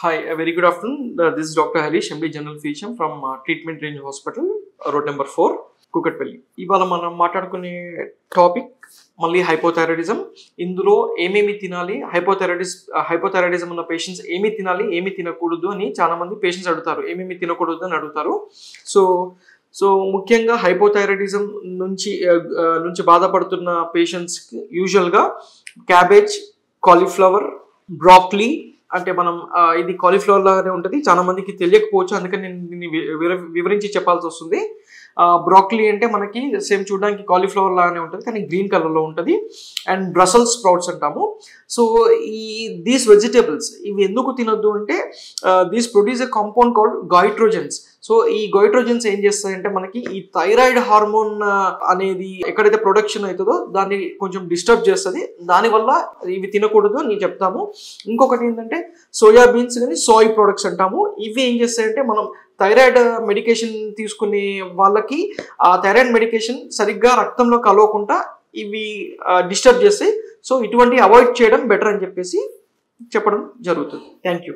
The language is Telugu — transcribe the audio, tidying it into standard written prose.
Hi, a very good afternoon. This is Dr. Harish, MD General Physician from Treatment Range Hospital, road number 4, Kukatpalli. ఇవాళ మనం మాట్లాడుకునే టాపిక్ మళ్ళీ హైపోథైరాయిడిజం. ఇందులో ఏమేమి తినాలి, హైపోథైరాయిడిజం ఉన్న పేషెంట్స్ ఏమి తినాలి, ఏమి తినకూడదు అని చాలా మంది పేషెంట్స్ అడుగుతారు. ఏమేమి తినకూడదు అని అడుగుతారు. సో ముఖ్యంగా హైపోథైరాయిడిజం నుంచి బాధపడుతున్న పేషెంట్స్కి యూజువల్గా క్యాబేజ్, కాలీఫ్లవర్, బ్రాక్లీ, అంటే మనం ఇది కాలీఫ్లవర్ లాగానే ఉంటుంది. చాలా మందికి తెలియకపోవచ్చు, అందుకని నేను దీన్ని వివరించి చెప్పాల్సి వస్తుంది. బ్రాక్లీ అంటే మనకి సేమ్ చూడడానికి కాలీఫ్లవర్ లాగానే ఉంటుంది, కానీ గ్రీన్ కలర్లో ఉంటుంది. అండ్ బ్రసెల్స్ స్ప్రౌట్స్ అంటాము. సో దీస్ వెజిటేబుల్స్ ఇవి ఎందుకు తినొద్దు అంటే these produce a compound called goitrogens. So ఈ గైట్రోజన్స్ ఏం చేస్తాయంటే మనకి ఈ థైరాయిడ్ హార్మోన్ అనేది ఎక్కడైతే ప్రొడక్షన్ అవుతుందో దాన్ని కొంచెం డిస్టర్బ్ చేస్తుంది. దానివల్ల ఇవి తినకూడదు అని చెప్తాము. ఇంకొకటి ఏంటంటే సోయాబీన్స్ కానీ సాయ్ ప్రొడక్ట్స్ అంటాము. ఇవి ఏం చేస్తాయంటే మనం థైరాయిడ్ మెడికేషన్ తీసుకునే వాళ్ళకి ఆ థైరాయిడ్ మెడికేషన్ సరిగ్గా రక్తంలో కలవకుండా ఇవి డిస్టర్బ్ చేస్తాయి. సో ఇటువంటి అవాయిడ్ చేయడం బెటర్ అని చెప్పేసి చెప్పడం జరుగుతుంది. Thank you.